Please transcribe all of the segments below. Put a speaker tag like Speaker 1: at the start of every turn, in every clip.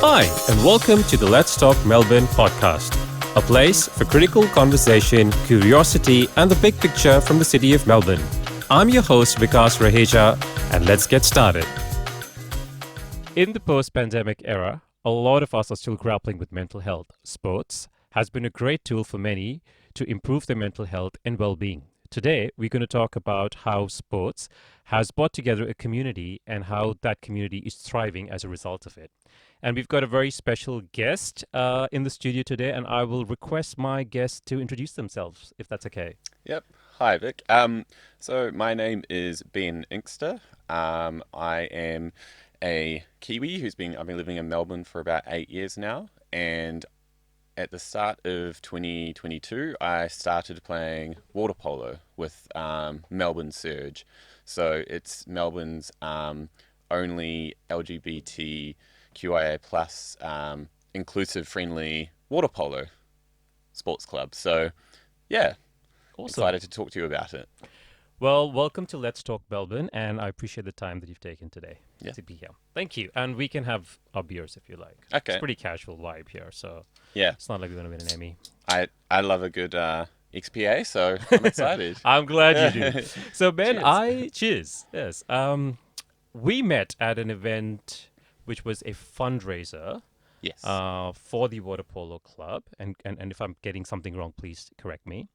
Speaker 1: Hi, and welcome to the Let's Talk Melbourne podcast, a place for critical conversation, curiosity, and the big picture from the city of Melbourne. I'm your host, Vikas Raheja, and let's get started. In the post-pandemic era, a lot of us are still grappling with mental health. Sports has been a great tool for many to improve their mental health and well-being. Today, we're going to talk about how sports has brought together a community and how that community is thriving as a result of it. And we've got a very special guest in the studio today, and I will request my guests to introduce themselves, if that's okay.
Speaker 2: Yep. Hi, Vic. So my name is Ben Inskter. I am a Kiwi I've been living in Melbourne for about 8 years now. And at the start of 2022, I started playing water polo with Melbourne Surge. So it's Melbourne's only LGBTQIA plus inclusive friendly water polo sports club. So yeah,
Speaker 1: Awesome.
Speaker 2: excited to talk to you about it.
Speaker 1: Well, welcome to Let's Talk Melbourne, and I appreciate the time that you've taken today to be here. Thank you. And we can have our beers if you like.
Speaker 2: Okay.
Speaker 1: It's a pretty casual vibe here, so
Speaker 2: Yeah,
Speaker 1: it's not like we're going to win an Emmy.
Speaker 2: I love a good XPA, so I'm excited.
Speaker 1: I'm glad you do. So Ben,
Speaker 2: Cheers.
Speaker 1: cheers. Yes. We met at an event which was a fundraiser
Speaker 2: Yes.
Speaker 1: for the Water Polo Club. And if I'm getting something wrong, please correct me.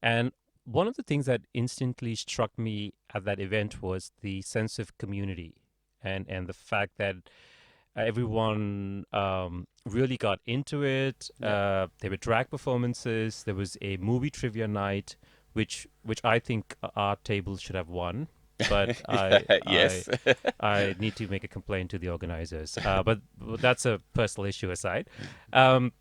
Speaker 1: And one of the things that instantly struck me at that event was the sense of community and the fact that everyone really got into it.
Speaker 2: Yeah.
Speaker 1: There were drag performances. There was a movie trivia night, which I think our table should have won. But
Speaker 2: Yes.
Speaker 1: I need to make a complaint to the organizers. But that's a personal issue aside. And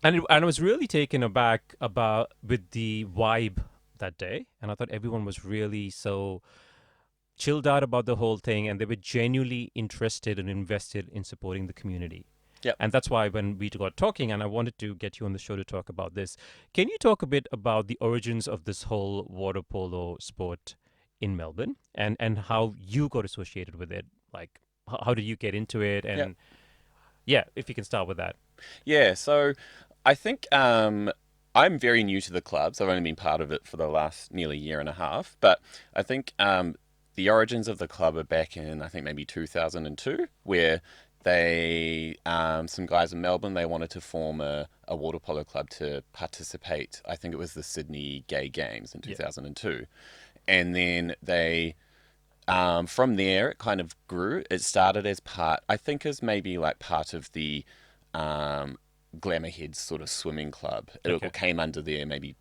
Speaker 1: I was really taken aback with the vibe that day, and I thought everyone was really so chilled out about the whole thing, and they were genuinely interested and invested in supporting the community.
Speaker 2: Yep.
Speaker 1: And that's why when we got talking, and I wanted to get you on the show to talk about this, can you talk a bit about the origins of this whole water polo sport in Melbourne and how you got associated with it? Like, how did you get into it? And yeah, if you can start with that.
Speaker 2: Yeah, so I think I'm very new to the club, so I've only been part of it for the last nearly year and a half. But I think the origins of the club are back in, I think, maybe 2002, where some guys in Melbourne, they wanted to form a water polo club to participate. I think it was the Sydney Gay Games in 2002. And then from there, it kind of grew. It started as maybe like part of the Glamourheads sort of swimming club. It came under their maybe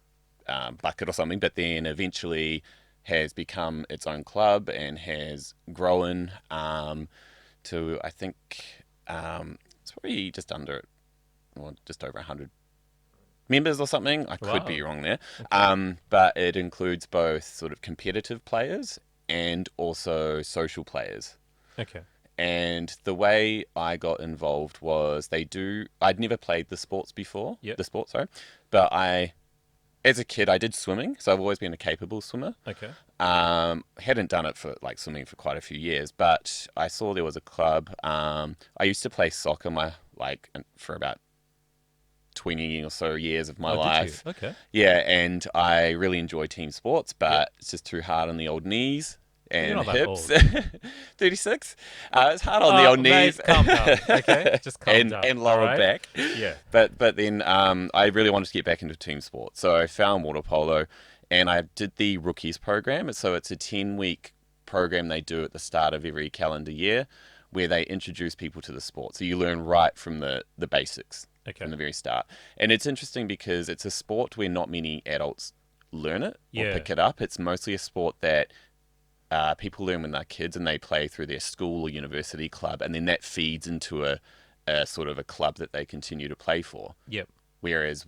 Speaker 2: bucket or something, but then eventually has become its own club and has grown to, I think, it's probably just over 100 members or something. I could be wrong there. But it includes both sort of competitive players and also social players.
Speaker 1: Okay.
Speaker 2: And the way I got involved was I'd never played the sport, sorry. But as a kid, I did swimming, so I've always been a capable swimmer.
Speaker 1: Okay.
Speaker 2: Hadn't done it for swimming for quite a few years, but I saw there was a club. I used to play soccer for about 20 or so years of my life.
Speaker 1: Did you? Okay.
Speaker 2: Yeah, and I really enjoy team sports, but it's just too hard on the old knees and
Speaker 1: You're not that
Speaker 2: hips.
Speaker 1: old.
Speaker 2: 36. It's hard on the old knees.
Speaker 1: Mate, calm down. Okay, just calm down.
Speaker 2: And lower
Speaker 1: All right?
Speaker 2: back.
Speaker 1: Yeah.
Speaker 2: But then I really wanted to get back into team sport, so I found water polo, and I did the rookies program. So it's a 10-week program they do at the start of every calendar year, where they introduce people to the sport. So you learn right from the basics from the very start. And it's interesting because it's a sport where not many adults learn it or pick it up. It's mostly a sport that people learn when they're kids and they play through their school or university club, and then that feeds into a sort of a club that they continue to play for.
Speaker 1: Yep.
Speaker 2: Whereas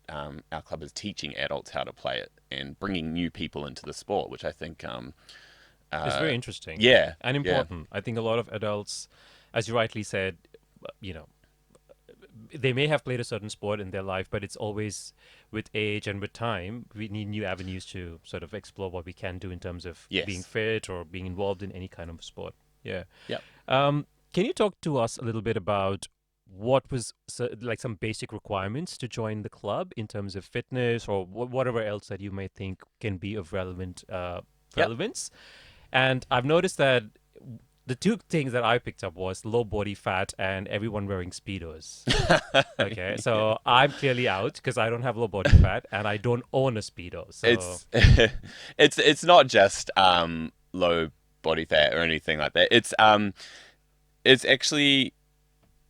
Speaker 2: our club is teaching adults how to play it and bringing new people into the sport, which I think
Speaker 1: it's very interesting.
Speaker 2: Yeah.
Speaker 1: And important. I think a lot of adults, as you rightly said, they may have played a certain sport in their life, but it's always with age and with time, we need new avenues to sort of explore what we can do in terms of being fit or being involved in any kind of sport. Yeah.
Speaker 2: Yeah.
Speaker 1: Can you talk to us a little bit about what was like some basic requirements to join the club in terms of fitness or whatever else that you may think can be of
Speaker 2: Yep.
Speaker 1: relevance. And I've noticed that the two things that I picked up was low body fat and everyone wearing speedos. Okay,
Speaker 2: Yeah.
Speaker 1: so I'm clearly out because I don't have low body fat and I don't own a speedo. So
Speaker 2: It's it's not just low body fat or anything like that. It's actually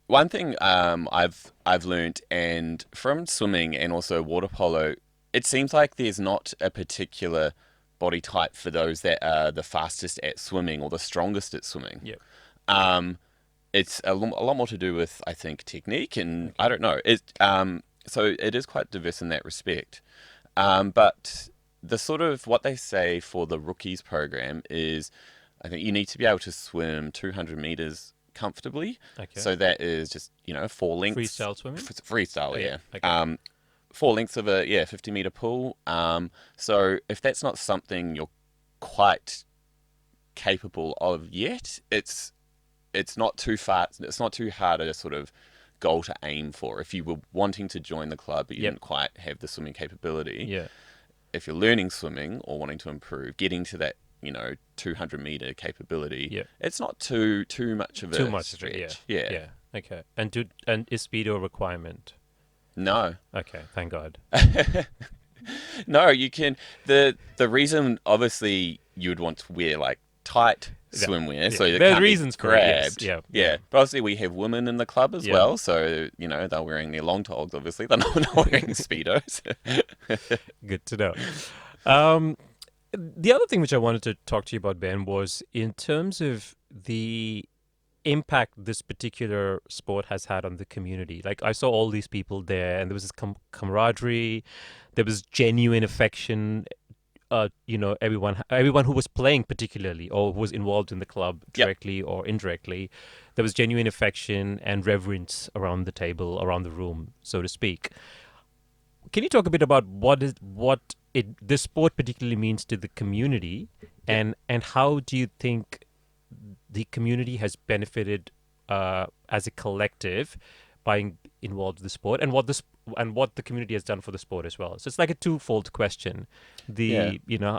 Speaker 2: one thing I've learned, and from swimming and also water polo, it seems like there's not a particular body type for those that are the fastest at swimming or the strongest at swimming.
Speaker 1: yeah,
Speaker 2: Um, it's a lot more to do with, I think, technique, and I
Speaker 1: okay,
Speaker 2: don't know. So it is quite diverse in that respect. But the sort of what they say for the rookies program is, I think you need to be able to swim 200 meters comfortably.
Speaker 1: okay.
Speaker 2: So that is just, four lengths,
Speaker 1: Freestyle swimming.
Speaker 2: freestyle,
Speaker 1: Yeah,
Speaker 2: yeah.
Speaker 1: okay.
Speaker 2: Four lengths of a 50-meter pool. So if that's not something you're quite capable of yet, it's not too far. It's not too hard a sort of goal to aim for. If you were wanting to join the club but you
Speaker 1: Yep.
Speaker 2: didn't quite have the swimming capability,
Speaker 1: Yeah.
Speaker 2: if you're learning swimming or wanting to improve, getting to that 200-meter capability,
Speaker 1: Yeah.
Speaker 2: it's not too much of
Speaker 1: Too
Speaker 2: a
Speaker 1: much. Yeah.
Speaker 2: stretch. Yeah.
Speaker 1: Yeah. Okay. And is speedo a requirement?
Speaker 2: No.
Speaker 1: Okay. Thank God.
Speaker 2: No, you can. The reason, obviously, you would want to wear like tight
Speaker 1: Yeah.
Speaker 2: swimwear,
Speaker 1: Yeah.
Speaker 2: so it
Speaker 1: There's
Speaker 2: can't be
Speaker 1: reasons for it. Yes.
Speaker 2: grabbed.
Speaker 1: Yeah. Yeah.
Speaker 2: Yeah, but obviously we have women in the club as
Speaker 1: Yeah.
Speaker 2: well, so they're wearing their long togs. Obviously, they're not wearing speedos.
Speaker 1: Good to know. Um, the other thing which I wanted to talk to you about, Ben, was in terms of the impact this particular sport has had on the community. Like I saw all these people there, and there was this camaraderie, there was genuine affection. Everyone who was playing particularly or who was involved in the club
Speaker 2: Yep.
Speaker 1: directly or indirectly, there was genuine affection and reverence around the table, around the room, so to speak. Can you talk a bit about this sport particularly means to the community,
Speaker 2: Yep.
Speaker 1: and how do you think the community has benefited as a collective by involved in the sport, and what the community has done for the sport as well? So it's like a twofold question:
Speaker 2: Yeah.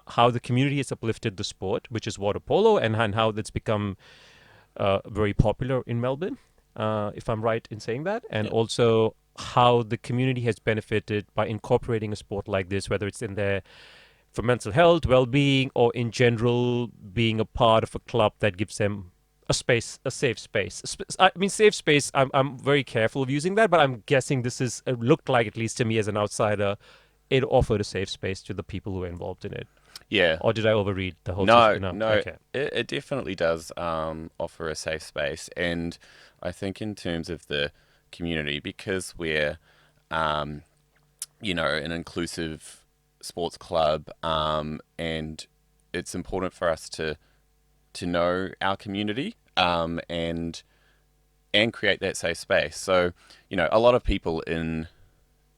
Speaker 1: how the community has uplifted the sport, which is water polo, and how that's become very popular in Melbourne, if I'm right in saying that, and
Speaker 2: Yep.
Speaker 1: also how the community has benefited by incorporating a sport like this, whether it's in their for mental health, well-being, or in general being a part of a club that gives them a safe space. I mean, safe space. I'm very careful of using that, but I'm guessing this is it looked like, at least to me as an outsider, it offered a safe space to the people who were involved in it.
Speaker 2: Yeah.
Speaker 1: Or did I overread the whole
Speaker 2: No,
Speaker 1: system? No.
Speaker 2: no,
Speaker 1: Okay.
Speaker 2: it definitely does offer a safe space, and I think in terms of the community, because we're um, an inclusive sports club, and it's important for us to know our community, and create that safe space. So, a lot of people in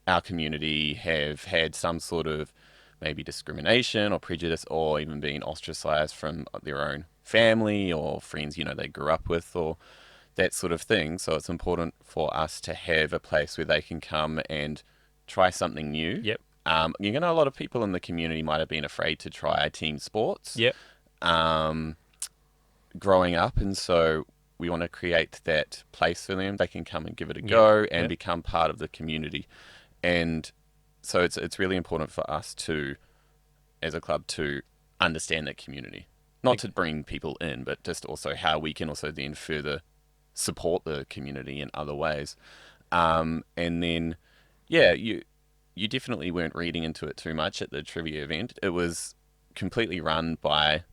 Speaker 2: our community have had some sort of maybe discrimination or prejudice or even being ostracized from their own family or friends, they grew up with or that sort of thing. So it's important for us to have a place where they can come and try something new.
Speaker 1: Yep.
Speaker 2: A lot of people in the community might have been afraid to try team sports
Speaker 1: Yep.
Speaker 2: growing up, and so we want to create that place for them. They can come and give it a
Speaker 1: Yep.
Speaker 2: go and
Speaker 1: Yep.
Speaker 2: become part of the community. And so it's really important for us to, as a club, to understand that community, not to bring people in, but just also how we can also then further support the community in other ways. And then, yeah, you definitely weren't reading into it too much at the trivia event. It was completely run by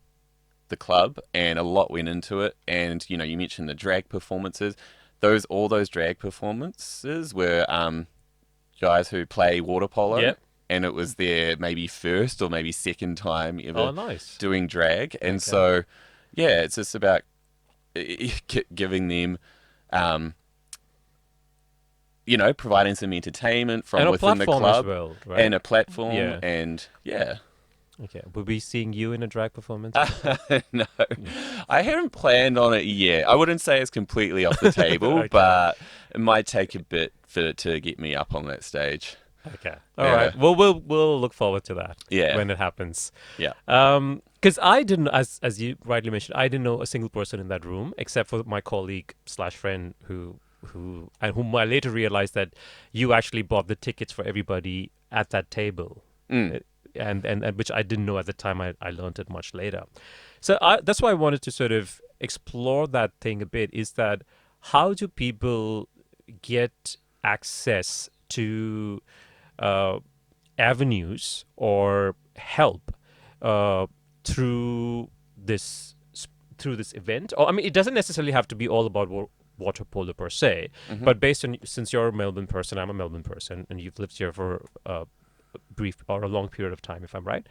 Speaker 2: the club, and a lot went into it. And you mentioned the drag performances. All those drag performances were guys who play water polo,
Speaker 1: Yep.
Speaker 2: and it was their maybe first or maybe second time
Speaker 1: Oh,
Speaker 2: ever
Speaker 1: nice.
Speaker 2: doing drag. And
Speaker 1: Okay.
Speaker 2: so, yeah, it's just about giving them, providing some entertainment from
Speaker 1: And a
Speaker 2: within the
Speaker 1: platform as
Speaker 2: club
Speaker 1: well, right?
Speaker 2: and a platform.
Speaker 1: Yeah.
Speaker 2: And yeah,
Speaker 1: Okay. We'll be seeing you in a drag performance.
Speaker 2: No,
Speaker 1: Yeah.
Speaker 2: I haven't planned on it yet. I wouldn't say it's completely off the table,
Speaker 1: Okay.
Speaker 2: but it might take a bit for it to get me up on that stage.
Speaker 1: Okay. All
Speaker 2: Yeah,
Speaker 1: right. Well, we'll look forward to that
Speaker 2: yeah,
Speaker 1: when it happens.
Speaker 2: yeah,
Speaker 1: Because I didn't, as you rightly mentioned, I didn't know a single person in that room except for my colleague slash friend who and whom I later realized that you actually bought the tickets for everybody at that table.
Speaker 2: mm,
Speaker 1: Uh, and which I didn't know at the time. I learned it much later. So that's why I wanted to sort of explore that thing a bit. Is that how do people get access to uh, avenues or help uh, through this through this event? Or I mean, it doesn't necessarily have to be all about water polo per se,
Speaker 2: hmm
Speaker 1: but based on since you're a Melbourne person, I'm a Melbourne person, and you've lived here for a brief or a long period of time, if I'm right.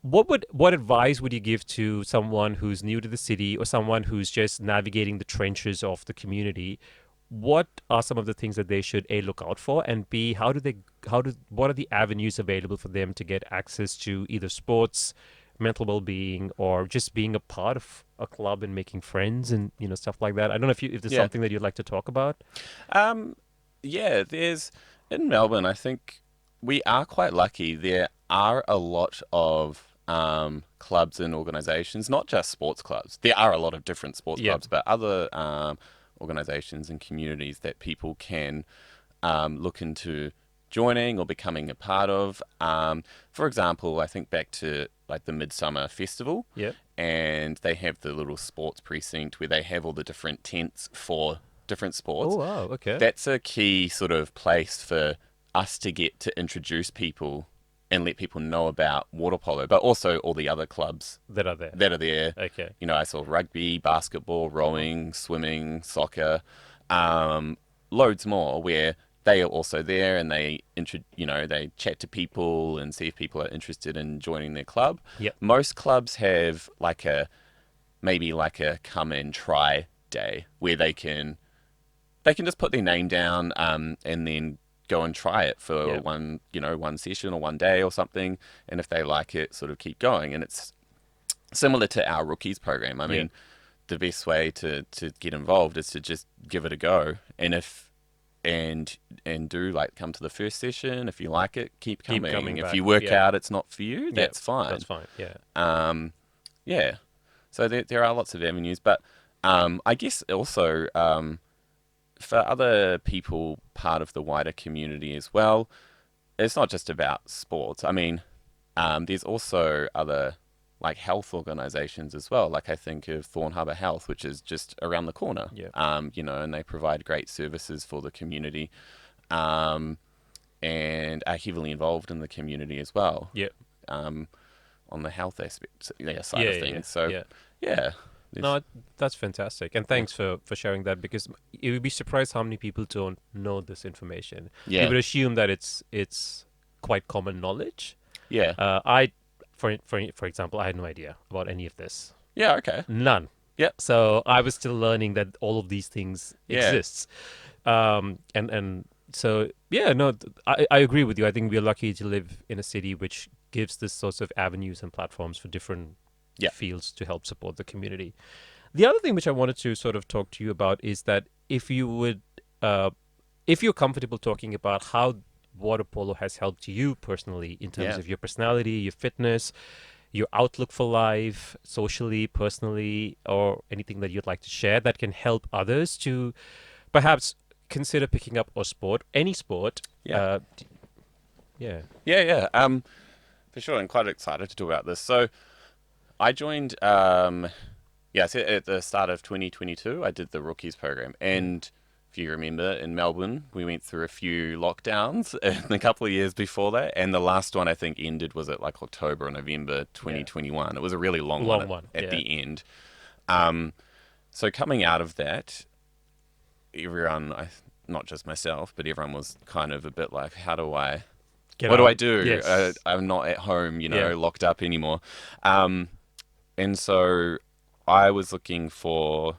Speaker 1: What advice would you give to someone who's new to the city or someone who's just navigating the trenches of the community? What are some of the things that they should A, look out for, and B, what are the avenues available for them to get access to either sports, mental well-being, or just being a part of a club and making friends and stuff like that? I don't know if there's
Speaker 2: yeah.
Speaker 1: something that you'd like to talk about.
Speaker 2: Um, yeah, there's in Melbourne, I think we are quite lucky. There are a lot of clubs and organisations, not just sports clubs. There are a lot of different sports
Speaker 1: Yeah.
Speaker 2: clubs, but other organisations and communities that people can look into joining or becoming a part of. For example, I think back to like the Midsummer Festival,
Speaker 1: Yeah.
Speaker 2: and they have the little sports precinct where they have all the different tents for different
Speaker 1: Oh
Speaker 2: sports.
Speaker 1: wow. Okay.
Speaker 2: That's a key sort of place for us to get to introduce people and let people know about water polo, but also all the other clubs
Speaker 1: That are there.
Speaker 2: that are there.
Speaker 1: Okay.
Speaker 2: You know, I saw rugby, basketball, rowing, swimming, soccer, um, loads more where they are also there and they chat to people and see if people are interested in joining their club.
Speaker 1: Yep.
Speaker 2: Most clubs have maybe like a come and try day where they can just put their name down and then go and try it for
Speaker 1: Yep.
Speaker 2: one session or one day or something, and if they like it, sort of keep going. And it's similar to our rookies program. I
Speaker 1: Yep.
Speaker 2: mean, the best way to get involved is to just give it a go, and if and do like come to the first session. If you like it, keep
Speaker 1: Keep
Speaker 2: coming.
Speaker 1: coming
Speaker 2: If
Speaker 1: back.
Speaker 2: you work
Speaker 1: Yeah.
Speaker 2: out it's not for you,
Speaker 1: Yeah.
Speaker 2: that's fine.
Speaker 1: That's fine. Yeah.
Speaker 2: Um, yeah. So there are lots of avenues, but I guess also for other people part of the wider community as well, it's not just about sports. I mean, there's also other like health organizations as well. Like I think of Thorn Harbour Health, which is just around the corner.
Speaker 1: Yeah.
Speaker 2: And they provide great services for the community, um, and are heavily involved in the community as well.
Speaker 1: Yeah.
Speaker 2: Um, on the health aspect, side
Speaker 1: Yeah.
Speaker 2: of
Speaker 1: Yeah. Yeah.
Speaker 2: things. So
Speaker 1: Yeah.
Speaker 2: yeah, there's,
Speaker 1: No, that's fantastic, and
Speaker 2: yeah,
Speaker 1: thanks for sharing that because you would be surprised how many people don't know this information. You
Speaker 2: yeah,
Speaker 1: would assume that it's quite common knowledge.
Speaker 2: yeah,
Speaker 1: I, for example, I had no idea about any of this.
Speaker 2: yeah. Okay,
Speaker 1: None.
Speaker 2: yep,
Speaker 1: So I was still learning that all of these things
Speaker 2: yeah,
Speaker 1: exists. And so yeah, no, I agree with you. I think we're lucky to live in a city which gives this sorts of avenues and platforms for different
Speaker 2: yeah,
Speaker 1: fields to help support the community. The other thing which I wanted to sort of talk to you about is that if you're comfortable talking about how water polo has helped you personally in terms
Speaker 2: yeah.
Speaker 1: of your personality, your fitness, your outlook for life, socially, personally, or anything that you'd like to share that can help others to perhaps consider picking up a sport, any sport.
Speaker 2: Yeah.
Speaker 1: Yeah.
Speaker 2: Yeah, yeah. For sure. I'm quite excited to talk about this. So I joined, so at the start of 2022, I did the rookies program. And if you remember, in Melbourne, we went through a few lockdowns in a couple of years before that. And the last one I think ended was at like October or November 2021. It was a really long one
Speaker 1: Long one.
Speaker 2: at
Speaker 1: Yeah.
Speaker 2: the end. So coming out of that, everyone, not just myself, but everyone was kind of a bit like,
Speaker 1: Get
Speaker 2: what do I
Speaker 1: out.
Speaker 2: do?
Speaker 1: Yes.
Speaker 2: I'm not at home,
Speaker 1: Yeah.
Speaker 2: locked up anymore. And so I was looking for,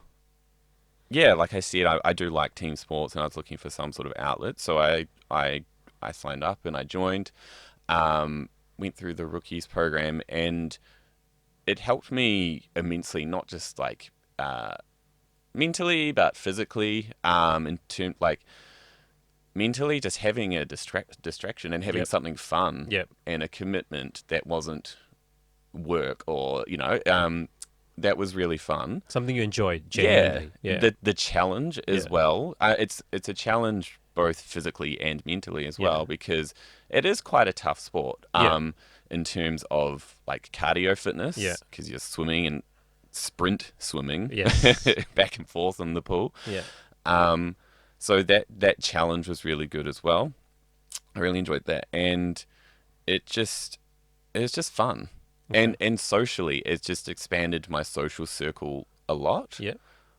Speaker 2: yeah, like I said, I do like team sports, and I was looking for some sort of outlet. So I signed up and I joined. went through the rookies program, and it helped me immensely, not just like mentally, but physically. In term like mentally, just having a distraction and having
Speaker 1: Yep.
Speaker 2: something fun
Speaker 1: Yep.
Speaker 2: and a commitment that wasn't work, or that was really fun.
Speaker 1: Something you enjoyed
Speaker 2: Yeah,
Speaker 1: genuinely. Yeah.
Speaker 2: the challenge as
Speaker 1: Yeah.
Speaker 2: well. It's a challenge both physically and mentally as
Speaker 1: Yeah.
Speaker 2: well, because it is quite a tough sport.
Speaker 1: Yeah.
Speaker 2: In terms of like cardio
Speaker 1: Yeah.
Speaker 2: fitness, because you're swimming and sprint swimming
Speaker 1: Yes.
Speaker 2: back and forth in the pool.
Speaker 1: Yeah.
Speaker 2: Um, so that challenge was really good as well. I really enjoyed that, and it was just fun,
Speaker 1: Okay.
Speaker 2: and socially, it just expanded my social circle a lot,
Speaker 1: Yeah.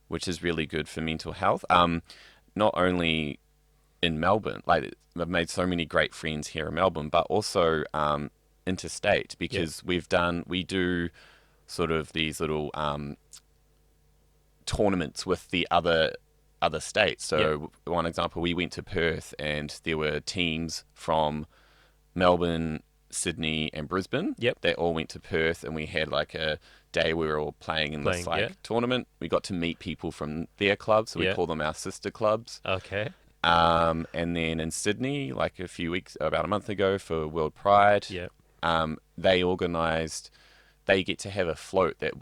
Speaker 2: which is really good for mental health. Not only in Melbourne, like I've made so many great friends here in Melbourne, but also interstate,
Speaker 1: Yeah.
Speaker 2: because we do sort of these little tournaments with the other states.
Speaker 1: Yeah.
Speaker 2: So one example, we went to Perth, and there were teams from Melbourne, Sydney, and Brisbane.
Speaker 1: Yep.
Speaker 2: They all went to Perth, and we had like a day we were all playing in this
Speaker 1: Playing. Yeah.
Speaker 2: tournament. We got to meet people from their clubs, so we
Speaker 1: Yeah.
Speaker 2: call them our sister clubs.
Speaker 1: Okay.
Speaker 2: And then in Sydney, like about a month ago for World Pride,
Speaker 1: Yeah.
Speaker 2: they organised. They get to have a float that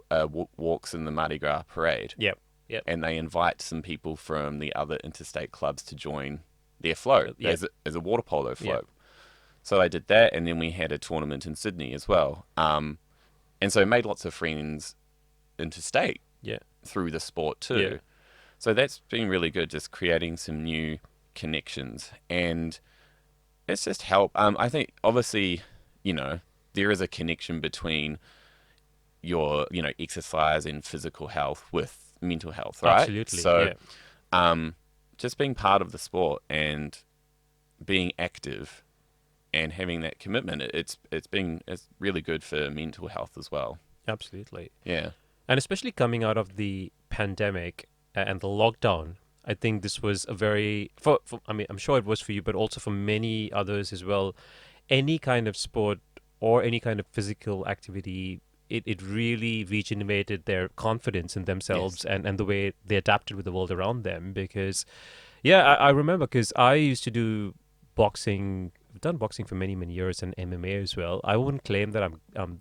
Speaker 2: walks in the Mardi Gras parade,
Speaker 1: Yep. Yep.
Speaker 2: and they invite some people from the other interstate clubs to join their float
Speaker 1: Yeah.
Speaker 2: as a water polo
Speaker 1: Yeah.
Speaker 2: float. So I did that, and then we had a tournament in Sydney as well. And so I made lots of friends interstate
Speaker 1: Yeah.
Speaker 2: through the sport too.
Speaker 1: Yeah.
Speaker 2: So that's been really good, just creating some new connections, and it's just help. I think obviously, there is a connection between your, exercise and physical health with mental health, right?
Speaker 1: Absolutely.
Speaker 2: So,
Speaker 1: Yeah.
Speaker 2: just being part of the sport and being active and having that commitment, it's really good for mental health as well.
Speaker 1: Absolutely.
Speaker 2: Yeah.
Speaker 1: And especially coming out of the pandemic and the lockdown, I think this was a very, I mean, I'm sure it was for you, but also for many others as well. Any kind of sport or any kind of physical activity, it really regenerated their confidence in themselves and the way they adapted with the world around them. Because, yeah, I remember, because I used to do boxing. I've done boxing for many, many years, and MMA as well. I wouldn't claim that I'm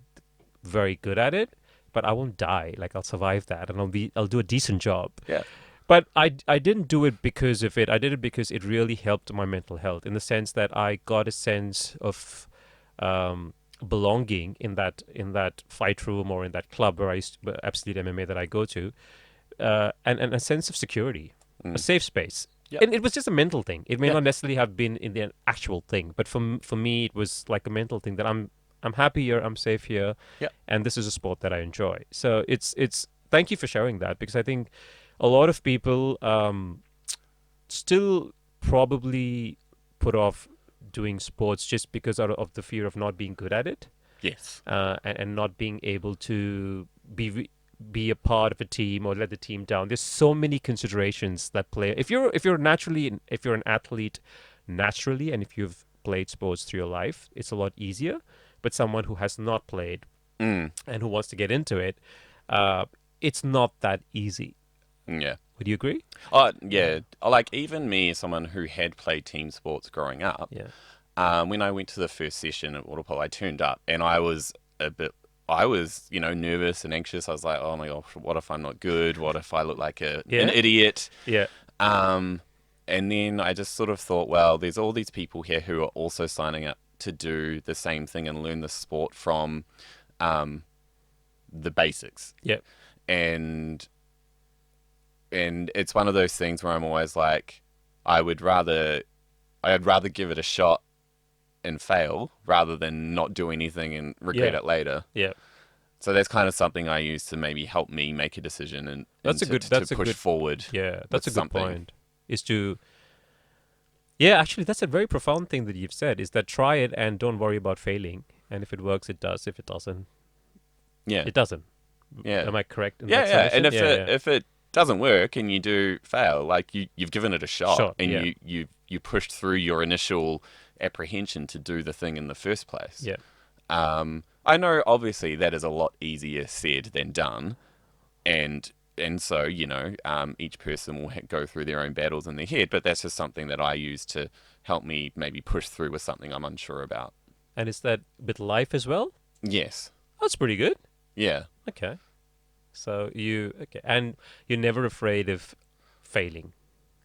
Speaker 1: very good at it, but I won't die. Like, I'll survive that, and I'll do a decent job.
Speaker 2: Yeah.
Speaker 1: But I didn't do it because of it. I did it because it really helped my mental health, in the sense that I got a sense of belonging in that fight room or in that club where Absolute MMA that I go to, and a sense of security, a safe space.
Speaker 2: Yep.
Speaker 1: And it was just a mental thing. It may
Speaker 2: Yeah.
Speaker 1: not necessarily have been in the actual thing, but for me, it was like a mental thing that I'm happy here, I'm safe here,
Speaker 2: Yep.
Speaker 1: and this is a sport that I enjoy. So it's thank you for sharing that, because I think a lot of people still probably put off doing sports just because out of the fear of not being good at it,
Speaker 2: Yes.
Speaker 1: and not being able to be a part of a team or let the team down. There's so many considerations that play. If you're an athlete naturally, and if you've played sports through your life, it's a lot easier. But someone who has not played
Speaker 2: Mm.
Speaker 1: and who wants to get into it, it's not that easy.
Speaker 2: Yeah.
Speaker 1: Would you agree?
Speaker 2: Oh, yeah. Like, even me, as someone who had played team sports growing up,
Speaker 1: Yeah.
Speaker 2: when I went to the first session at water polo, I turned up, and I was nervous and anxious. I was like, oh my gosh, what if I'm not good? What if I look like an idiot?
Speaker 1: Yeah.
Speaker 2: And then I just sort of thought, well, there's all these people here who are also signing up to do the same thing and learn the sport from the basics.
Speaker 1: Yeah.
Speaker 2: And it's one of those things where I'm always like, I'd rather give it a shot and fail rather than not do anything and regret it later.
Speaker 1: Yeah.
Speaker 2: So that's kind of something I use to maybe help me make a decision and
Speaker 1: That's
Speaker 2: to push forward.
Speaker 1: Yeah, that's a good
Speaker 2: something.
Speaker 1: point. Is to Yeah, actually, that's a very profound thing that you've said, is that try it and don't worry about failing. And if it works, it does. If it doesn't,
Speaker 2: Yeah.
Speaker 1: it doesn't.
Speaker 2: Yeah.
Speaker 1: Am I correct in
Speaker 2: Yeah,
Speaker 1: that
Speaker 2: yeah.
Speaker 1: submission?
Speaker 2: And if it doesn't work and you do fail, like you've given it a shot, and
Speaker 1: yeah.
Speaker 2: you pushed through your initial apprehension to do the thing in the first place.
Speaker 1: Yeah.
Speaker 2: I know obviously that is a lot easier said than done, and so each person will go through their own battles in their head, but that's just something that I use to help me maybe push through with something I'm unsure about.
Speaker 1: And is that with life as well?
Speaker 2: Yes.
Speaker 1: That's pretty good.
Speaker 2: Yeah.
Speaker 1: Okay. And you're never afraid of failing,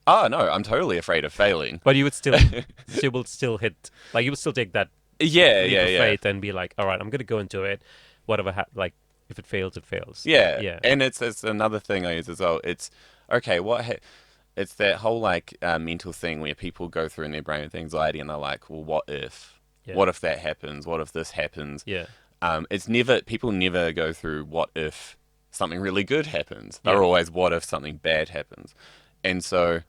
Speaker 2: Oh no, I'm totally afraid of failing.
Speaker 1: but you will still hit, like you will still take that
Speaker 2: Yeah,
Speaker 1: leap
Speaker 2: yeah,
Speaker 1: of
Speaker 2: yeah.
Speaker 1: faith and be like, all right, I'm gonna go into it, whatever. Like if it fails, it fails.
Speaker 2: Yeah,
Speaker 1: Yeah.
Speaker 2: and it's another thing I use as well. It's okay. It's that whole like mental thing where people go through in their brain with anxiety, and they're like, "Well, what if?
Speaker 1: Yeah.
Speaker 2: What if that happens? What if this happens?"
Speaker 1: Yeah.
Speaker 2: It's never people never go through what if something really good happens.
Speaker 1: Yeah.
Speaker 2: They're always what if something bad happens, and so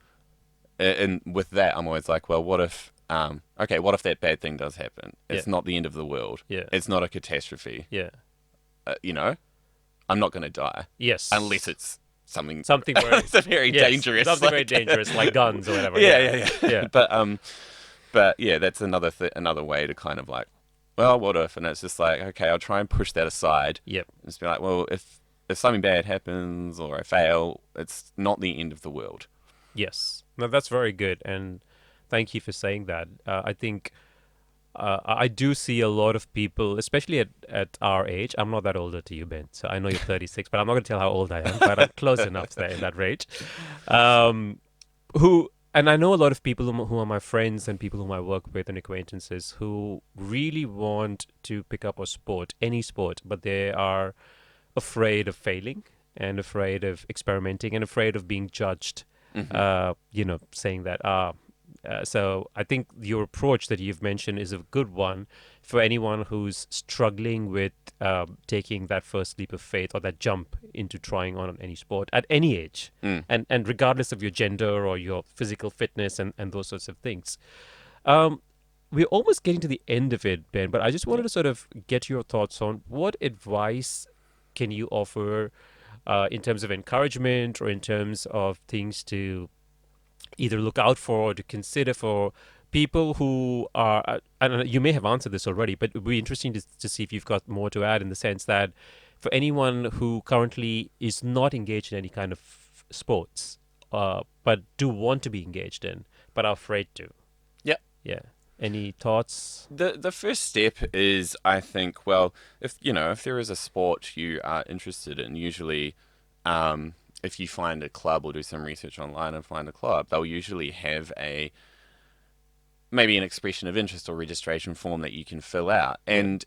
Speaker 2: and with that, I'm always like, well, what if? Okay, what if that bad thing does happen?
Speaker 1: Yeah.
Speaker 2: It's not the end of the world.
Speaker 1: Yeah.
Speaker 2: It's not a catastrophe.
Speaker 1: Yeah.
Speaker 2: You know, I'm not going to die
Speaker 1: Yes.
Speaker 2: unless it's something
Speaker 1: Something very
Speaker 2: it's a very
Speaker 1: yes,
Speaker 2: dangerous,
Speaker 1: something very
Speaker 2: like,
Speaker 1: dangerous, like guns or whatever.
Speaker 2: yeah, yeah, yeah,
Speaker 1: Yeah.
Speaker 2: but yeah, that's another way to kind of like, well, what if? And it's just like, okay, I'll try and push that aside.
Speaker 1: Yep.
Speaker 2: And just be like, well, if something bad happens or I fail, it's not the end of the world.
Speaker 1: Yes. No, that's very good, and thank you for saying that. I think I do see a lot of people, especially at our age. I'm not that older to you, Ben, so I know you're 36, but I'm not going to tell how old I am, but I'm close enough there in that range. And I know a lot of people who are my friends and people whom I work with and acquaintances who really want to pick up a sport, any sport, but they are afraid of failing and afraid of experimenting and afraid of being judged. Saying that so I think your approach that you've mentioned is a good one for anyone who's struggling with taking that first leap of faith or that jump into trying on any sport at any age, and regardless of your gender or your physical fitness and those sorts of things. We're almost getting to the end of it, Ben, but I just wanted to sort of get your thoughts on what advice can you offer in terms of encouragement or in terms of things to either look out for or to consider for people who are, and you may have answered this already, but it would be interesting to see if you've got more to add in the sense that for anyone who currently is not engaged in any kind of sports, but do want to be engaged in, but are afraid to.
Speaker 2: Yep.
Speaker 1: Yeah. Any thoughts?
Speaker 2: The first step is, I think, well, if there is a sport you are interested in, usually, if you find a club or do some research online and find a club, they'll usually have maybe an expression of interest or registration form that you can fill out. And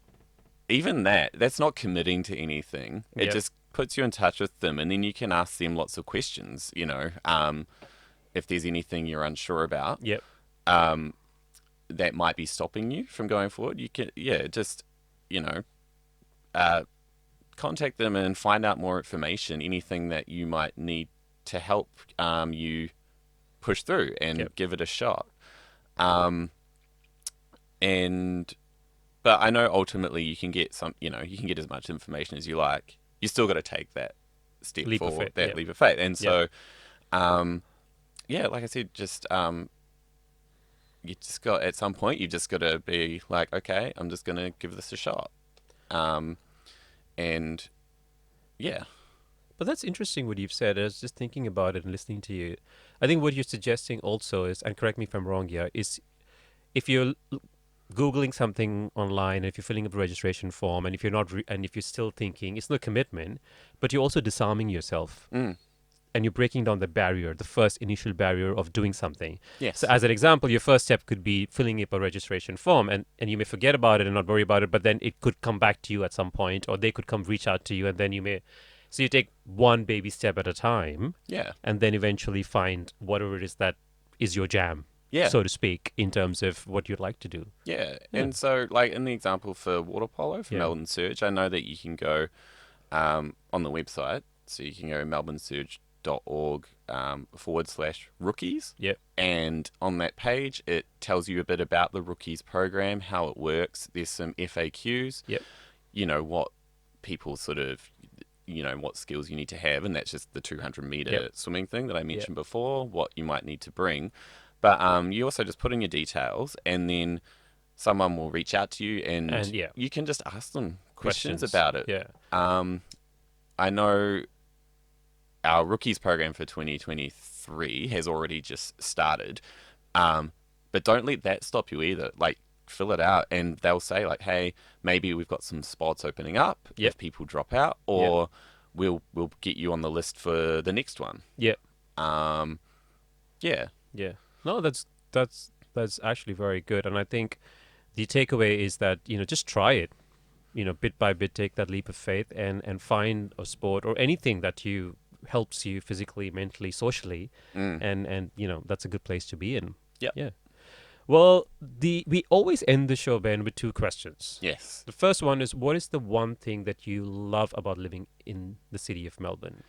Speaker 2: even that's not committing to anything. It
Speaker 1: Yep.
Speaker 2: just puts you in touch with them, and then you can ask them lots of questions, if there's anything you're unsure about.
Speaker 1: Yep.
Speaker 2: That might be stopping you from going forward, you can, just, contact them and find out more information, anything that you might need to help you push through and
Speaker 1: Yep.
Speaker 2: give it a shot. But I know ultimately you can get you can get as much information as you like. You still got to take that step
Speaker 1: Leap of
Speaker 2: forward,
Speaker 1: faith,
Speaker 2: that
Speaker 1: yep.
Speaker 2: leap of faith. And so,
Speaker 1: Yep.
Speaker 2: like I said, just you just got at some point you've just got to be like, okay, I'm just gonna give this a shot, and yeah.
Speaker 1: But that's interesting what you've said. I was just thinking about it and listening to you. I think what you're suggesting also is, and correct me if I'm wrong here, is if you're Googling something online, if you're filling up a registration form, and if you're not, and if you're still thinking, it's no commitment, but you're also disarming yourself. And you're breaking down the barrier, the first initial barrier of doing something.
Speaker 2: Yes.
Speaker 1: So as an example, your first step could be filling up a registration form, and you may forget about it and not worry about it, but then it could come back to you at some point, or they could come reach out to you, and then you may... So you take one baby step at a time,
Speaker 2: Yeah.
Speaker 1: and then eventually find whatever it is that is your jam, so to speak, in terms of what you'd like to do.
Speaker 2: Yeah. And so, like in the example for water polo for Melbourne Surge, I know that you can go on the website, so you can go melbournesurge.org/rookies.
Speaker 1: Yep.
Speaker 2: And on that page, it tells you a bit about the rookies program, how it works. There's some FAQs.
Speaker 1: Yep.
Speaker 2: What people sort of, what skills you need to have, and that's just the 200-meter swimming thing that I mentioned before, what you might need to bring. But you also just put in your details, and then someone will reach out to you and
Speaker 1: yeah,
Speaker 2: you can just ask them questions about it.
Speaker 1: Yeah.
Speaker 2: I know our rookies program for 2023 has already just started, but don't let that stop you either. Like, fill it out, and they'll say like, "Hey, maybe we've got some spots opening up if people drop out, or we'll get you on the list for the next one."
Speaker 1: Yeah.
Speaker 2: Yeah.
Speaker 1: Yeah. No, that's actually very good, and I think the takeaway is that just try it. Bit by bit, take that leap of faith and find a sport or anything that helps you physically, mentally, socially, and that's a good place to be in.
Speaker 2: Yeah.
Speaker 1: Yeah. Well, we always end the show, Ben, with 2 questions.
Speaker 2: Yes.
Speaker 1: The first one is, what is the one thing that you love about living in the city of Melbourne?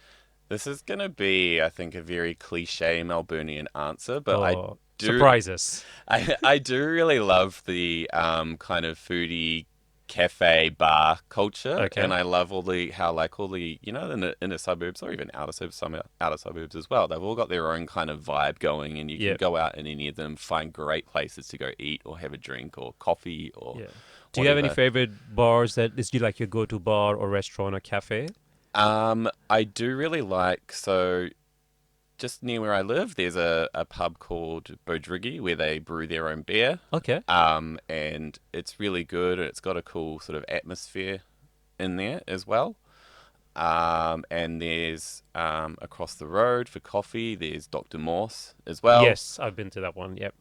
Speaker 2: This is going to be, I think, a very cliche Melburnian answer, but I do...
Speaker 1: Surprise us.
Speaker 2: I do really love the kind of foodie cafe bar culture,
Speaker 1: Okay.
Speaker 2: and I love all the in the inner suburbs or even outer suburbs, some outer suburbs as well. They've all got their own kind of vibe going, and you can go out in any of them, find great places to go eat or have a drink or coffee or.
Speaker 1: Yeah. Do you have any favorite bars that is your go-to bar or restaurant or cafe?
Speaker 2: I do really like, so just near where I live, there's a pub called Bodrigi where they brew their own beer.
Speaker 1: Okay.
Speaker 2: And it's really good, and it's got a cool sort of atmosphere in there as well. And there's across the road for coffee, there's Dr. Morse as well.
Speaker 1: Yes, I've been to that one. Yep.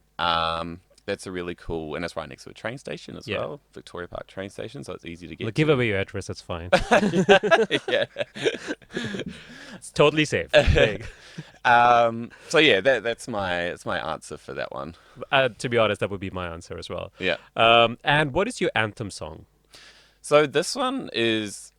Speaker 2: That's a really cool, and it's right next to a train station as well, Victoria Park train station, so it's easy to get to.
Speaker 1: Give away your address, that's fine.
Speaker 2: Yeah.
Speaker 1: It's totally safe.
Speaker 2: So yeah, that's my answer for that one.
Speaker 1: To be honest, that would be my answer as well.
Speaker 2: Yeah.
Speaker 1: And what is your anthem song?
Speaker 2: So this one it's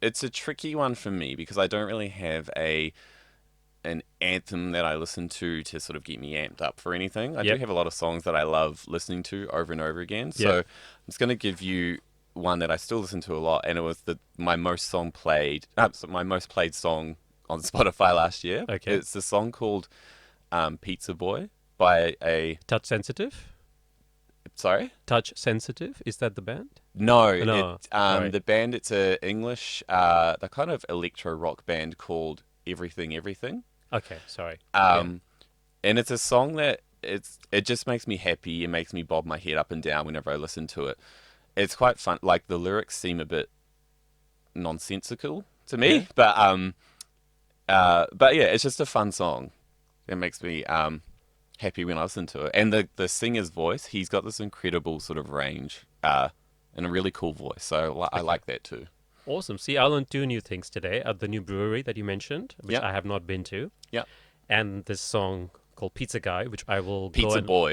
Speaker 2: a tricky one for me because I don't really have an anthem that I listen to sort of get me amped up for anything. I do have a lot of songs that I love listening to over and over again. So I'm just going to give you one that I still listen to a lot, and it was my most played song on Spotify last year.
Speaker 1: Okay.
Speaker 2: It's a song called Pizza Boy by a...
Speaker 1: Touch Sensitive?
Speaker 2: Sorry?
Speaker 1: Touch Sensitive? Is that the band?
Speaker 2: No. The band, it's a English, the kind of electro rock band called Everything Everything.
Speaker 1: Okay, sorry.
Speaker 2: And it's a song that it just makes me happy. It makes me bob my head up and down whenever I listen to it. It's quite fun. Like, the lyrics seem a bit nonsensical to me, but yeah, it's just a fun song. It makes me happy when I listen to it. And the singer's voice, he's got this incredible sort of range and a really cool voice. So I like that too.
Speaker 1: Awesome. See, I learned 2 new things today at the new brewery that you mentioned, which I have not been to.
Speaker 2: Yeah.
Speaker 1: And this song called Pizza Guy, which I will
Speaker 2: Pizza Boy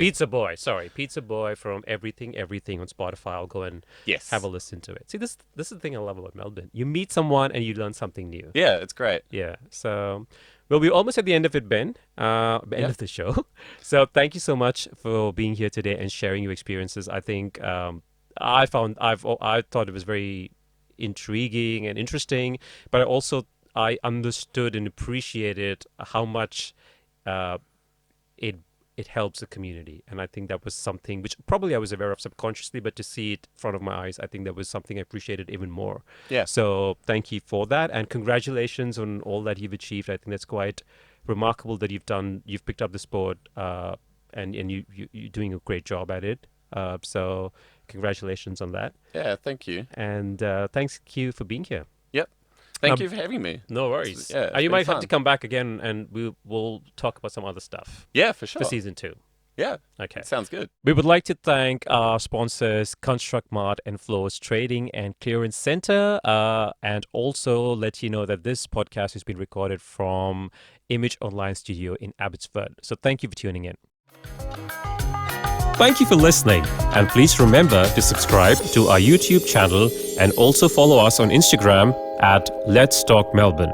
Speaker 1: from Everything on Spotify. I'll go and have a listen to it. See, this is the thing I love about Melbourne. You meet someone and you learn something new.
Speaker 2: Yeah, it's great.
Speaker 1: Yeah. So, well, we're almost at the end of it, Ben. End of the show. So thank you so much for being here today and sharing your experiences. I think I thought it was very intriguing and interesting, but I understood and appreciated how much it helps the community, and I think that was something which probably I was aware of subconsciously, but to see it in front of my eyes, I think that was something I appreciated even more.
Speaker 2: Yeah.
Speaker 1: So thank you for that, and congratulations on all that you've achieved. I think that's quite remarkable that you've picked up the sport, and you're doing a great job at it. So congratulations on that.
Speaker 2: Yeah, thank you.
Speaker 1: And thanks you for being here.
Speaker 2: Yep. Thank you for having me.
Speaker 1: No worries.
Speaker 2: It's
Speaker 1: you might
Speaker 2: fun.
Speaker 1: have to come back again, and we'll talk about some other stuff.
Speaker 2: Yeah, for sure.
Speaker 1: For season 2.
Speaker 2: Yeah.
Speaker 1: Okay.
Speaker 2: Sounds good.
Speaker 1: We would like to thank our sponsors, Construct Mart and Floors Trading and Clearance Center, and also let you know that this podcast has been recorded from Image Online Studio in Abbotsford. So thank you for tuning in. Thank you for listening, and please remember to subscribe to our YouTube channel and also follow us on Instagram at Let's Talk Melbourne.